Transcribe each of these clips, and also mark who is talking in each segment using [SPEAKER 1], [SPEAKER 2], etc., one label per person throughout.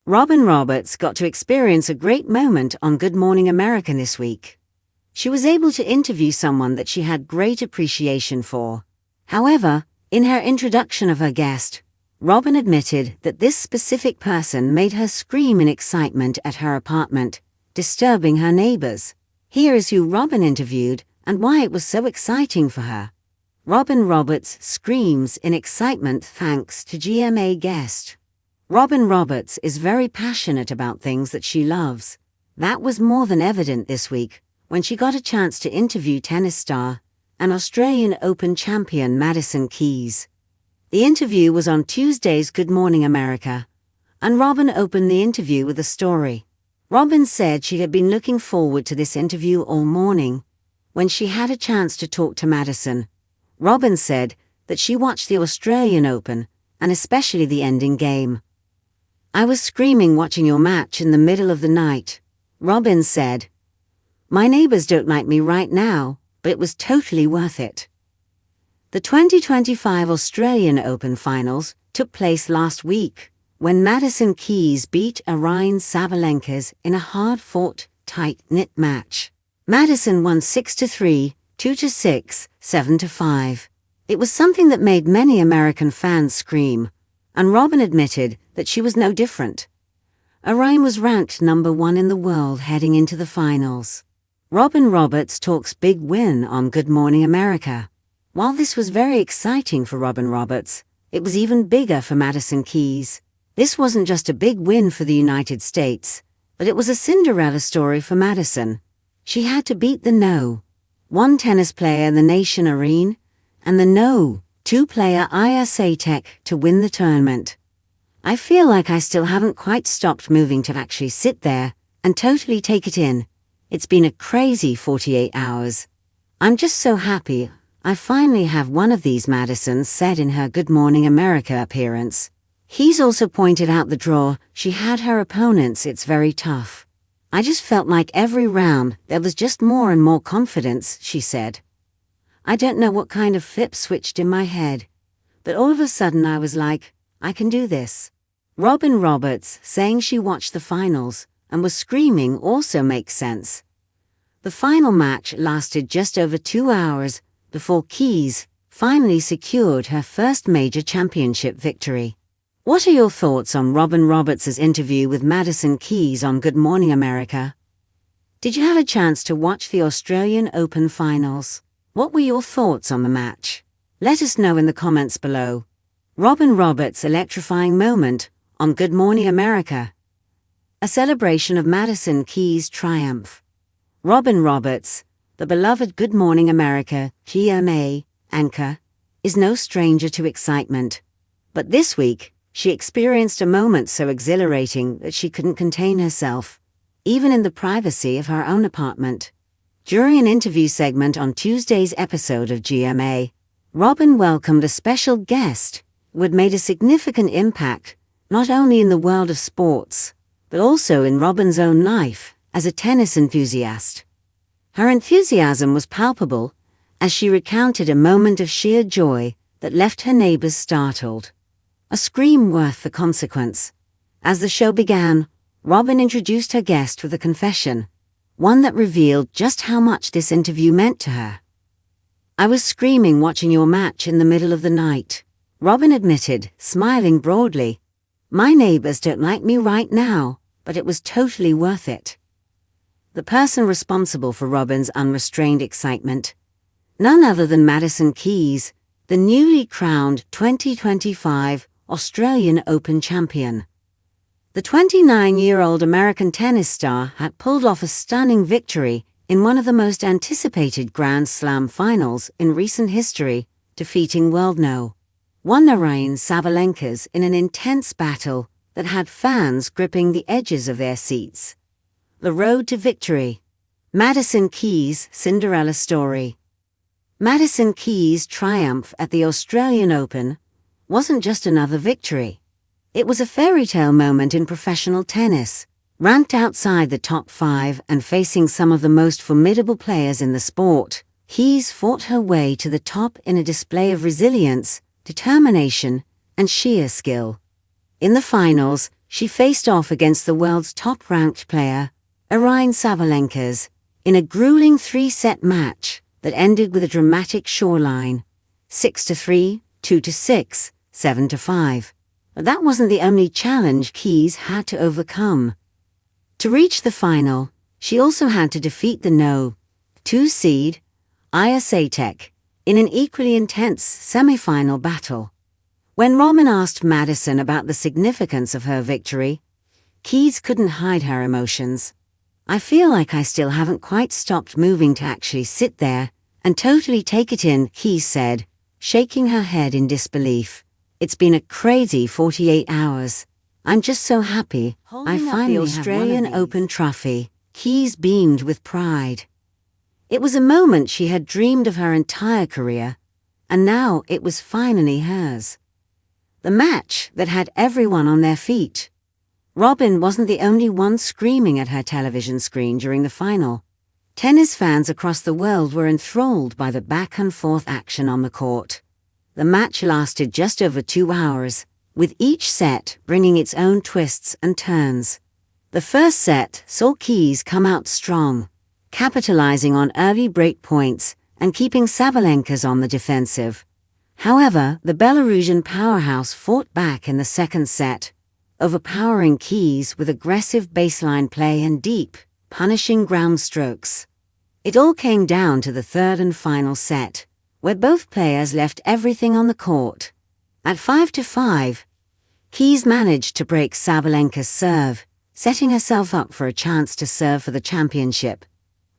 [SPEAKER 1] Robin Roberts got to experience a great moment on Good Morning America this week. She was able to interview someone that she had great appreciation for. However, in her introduction of her guest, Robin admitted that this specific person made her scream in excitement at her apartment, disturbing her neighbors. Here is who Robin interviewed and why it was so exciting for her. Robin Roberts screams in excitement thanks to GMA guest. Robin Roberts is very passionate about things that she loves. That was more than evident this week when she got a chance to interview tennis star and Australian Open champion Madison Keys. The interview was on Tuesday's Good Morning America, and Robin opened the interview with a story. Robin said she had been looking forward to this interview all morning. When she had a chance to talk to Madison, Robin said that she watched the Australian Open, and especially the ending game. "I was screaming watching your match in the middle of the night," Robin said. "My neighbors don't like me right now, but it was totally worth it." The 2025 Australian Open Finals took place last week, when Madison Keys beat Aryna Sabalenka in a hard-fought, tight-knit match. Madison won 6-3, 2-6, 7-5. It was something that made many American fans scream, and Robin admitted that she was no different. Aryna was ranked #1 in the world heading into the finals. Robin Roberts talks big win on Good Morning America. While this was very exciting for Robin Roberts, it was even bigger for Madison Keys. This wasn't just a big win for the United States, but it was a Cinderella story for Madison. She had to beat the No. 1 tennis player in the nation Aryna, and the No. 2 player Iga Swiatek to win the tournament. "I feel like I still haven't quite stopped moving to actually sit there and totally take it in. It's been a crazy 48 hours. I'm just so happy I finally have one of these," Madison said in her Good Morning America appearance. He's also pointed out the draw she had her opponents. "It's very tough. I just felt like every round there was just more and more confidence," she said. "I don't know what kind of flip switched in my head, but all of a sudden I was like, I can do this." Robin Roberts saying she watched the finals and was screaming also makes sense. The final match lasted just over 2 hours before Keys finally secured her first major championship victory. What are your thoughts on Robin Roberts' interview with Madison Keys on Good Morning America? Did you have a chance to watch the Australian Open finals? What were your thoughts on the match? Let us know in the comments below. Robin Roberts' electrifying moment on Good Morning America. A celebration of Madison Keys' triumph. Robin Roberts, the beloved Good Morning America GMA anchor, is no stranger to excitement. But this week, she experienced a moment so exhilarating that she couldn't contain herself, even in the privacy of her own apartment. During an interview segment on Tuesday's episode of GMA, Robin welcomed a special guest who had made a significant impact not only in the world of sports, but also in Robin's own life as a tennis enthusiast. Her enthusiasm was palpable as she recounted a moment of sheer joy that left her neighbors startled. A scream worth the consequence. As the show began, Robin introduced her guest with a confession, one that revealed just how much this interview meant to her. "I was screaming watching your match in the middle of the night," Robin admitted, smiling broadly. "My neighbors don't like me right now, but it was totally worth it." The person responsible for Robin's unrestrained excitement, none other than Madison Keys, the newly crowned 2025 Australian Open champion. The 29-year-old American tennis star had pulled off a stunning victory in one of the most anticipated Grand Slam finals in recent history, defeating world No. 1 Aryna Sabalenka in an intense battle that had fans gripping the edges of their seats. The road to victory. Madison Keys' Cinderella story. Madison Keys' triumph at the Australian Open wasn't just another victory. It was a fairy tale moment in professional tennis. Ranked outside the top 5 and facing some of the most formidable players in the sport, Keys fought her way to the top in a display of resilience, determination, and sheer skill. In the finals, she faced off against the world's top-ranked player, Aryna Sabalenka, in a grueling 3-set match that ended with a dramatic scoreline, 6-3, 2-6, 7-5. But that wasn't the only challenge Keys had to overcome. To reach the final, she also had to defeat the No. 2 seed, Iga Swiatek, in an equally intense semi-final battle. When Robin asked Madison about the significance of her victory, Keys couldn't hide her emotions. "I feel like I still haven't quite stopped moving to actually sit there and totally take it in," Keys said, shaking her head in disbelief. "It's been a crazy 48 hours. I'm just so happy I finally have the Australian Open trophy." Keys beamed with pride. It was a moment she had dreamed of her entire career, and now it was finally hers. The match that had everyone on their feet. Robin wasn't the only one screaming at her television screen during the final. Tennis fans across the world were enthralled by the back-and-forth action on the court. The match lasted just over 2 hours, with each set bringing its own twists and turns. The first set saw Keys come out strong, capitalizing on early break points and keeping Sabalenka on the defensive. However, the Belarusian powerhouse fought back in the second set, overpowering Keys with aggressive baseline play and deep, punishing ground strokes. It all came down to the third and final set, where both players left everything on the court. At 5-5, Keys managed to break Sabalenka's serve, setting herself up for a chance to serve for the championship.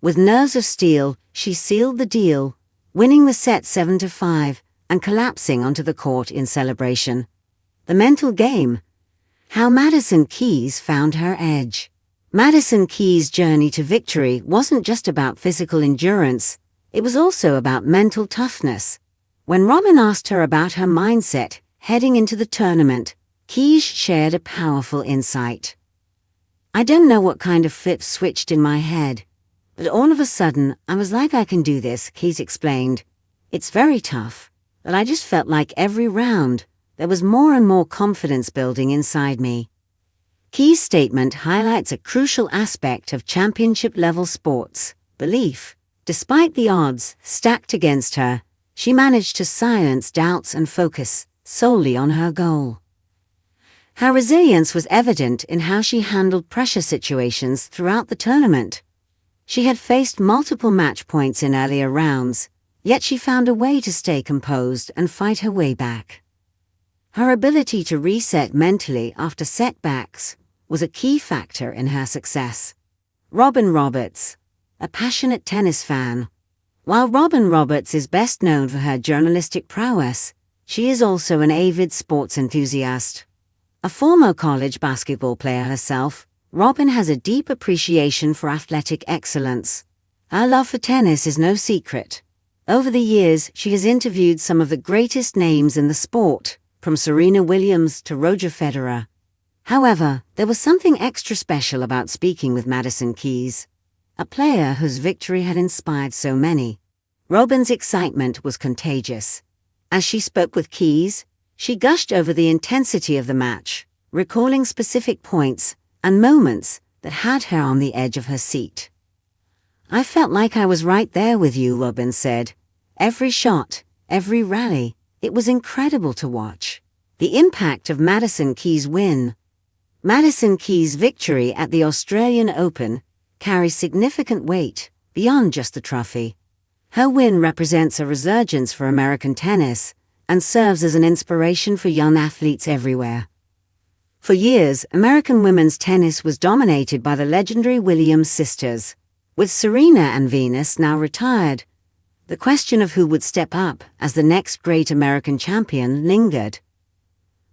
[SPEAKER 1] With nerves of steel, she sealed the deal, winning the set 7-5 and collapsing onto the court in celebration. The mental game. How Madison Keys found her edge. Madison Keys' journey to victory wasn't just about physical endurance, it was also about mental toughness. When Robin asked her about her mindset heading into the tournament, Keys shared a powerful insight. "I don't know what kind of flip switched in my head, but all of a sudden I was like, I can do this," Keys explained. "It's very tough, but I just felt like every round there was more and more confidence building inside me." Keys' statement highlights a crucial aspect of championship-level sports, belief. Despite the odds stacked against her, she managed to silence doubts and focus solely on her goal. Her resilience was evident in how she handled pressure situations throughout the tournament. She had faced multiple match points in earlier rounds, yet she found a way to stay composed and fight her way back. Her ability to reset mentally after setbacks was a key factor in her success. Robin Roberts, a passionate tennis fan. While Robin Roberts is best known for her journalistic prowess, she is also an avid sports enthusiast. A former college basketball player herself, Robin has a deep appreciation for athletic excellence. Her love for tennis is no secret. Over the years, she has interviewed some of the greatest names in the sport, from Serena Williams to Roger Federer. However, there was something extra special about speaking with Madison Keys, a player whose victory had inspired so many. Robin's excitement was contagious. As she spoke with Keys, she gushed over the intensity of the match, recalling specific points and moments that had her on the edge of her seat. "I felt like I was right there with you," Robin said. "Every shot, every rally, it was incredible to watch." The impact of Madison Keys' win. Madison Keys' victory at the Australian Open carries significant weight beyond just the trophy. Her win represents a resurgence for American tennis and serves as an inspiration for young athletes everywhere. For years, American women's tennis was dominated by the legendary Williams sisters. With Serena and Venus now retired, the question of who would step up as the next great American champion lingered.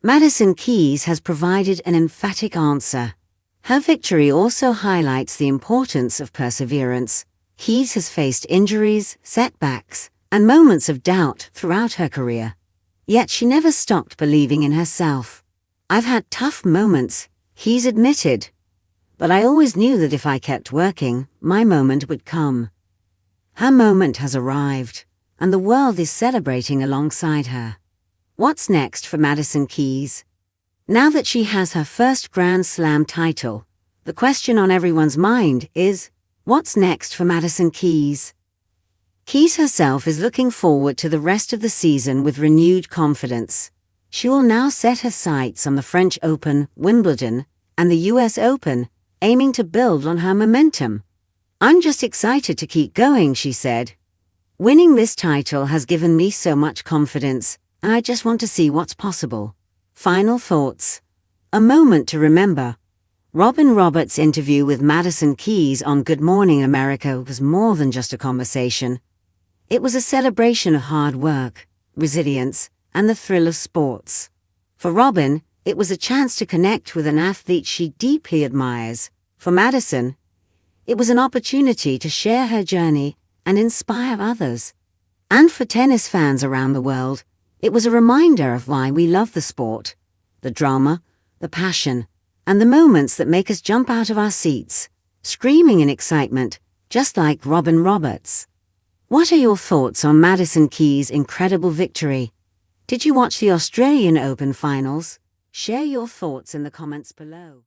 [SPEAKER 1] Madison Keys has provided an emphatic answer. Her victory also highlights the importance of perseverance. Keys has faced injuries, setbacks, and moments of doubt throughout her career. Yet she never stopped believing in herself. "I've had tough moments," Keys admitted, "but I always knew that if I kept working, my moment would come." Her moment has arrived, and the world is celebrating alongside her. What's next for Madison Keys? Now that she has her first Grand Slam title, the question on everyone's mind is, what's next for Madison Keys? Keys herself is looking forward to the rest of the season with renewed confidence. She will now set her sights on the French Open, Wimbledon, and the US Open, aiming to build on her momentum. "I'm just excited to keep going," she said. "Winning this title has given me so much confidence, and I just want to see what's possible." Final thoughts. A moment to remember. Robin Roberts' interview with Madison Keys on Good Morning America was more than just a conversation. It was a celebration of hard work, resilience, and the thrill of sports. For Robin, it was a chance to connect with an athlete she deeply admires. For Madison, it was an opportunity to share her journey and inspire others. And for tennis fans around the world, it was a reminder of why we love the sport, the drama, the passion, and the moments that make us jump out of our seats, screaming in excitement, just like Robin Roberts. What are your thoughts on Madison Keys' incredible victory? Did you watch the Australian Open finals? Share your thoughts in the comments below.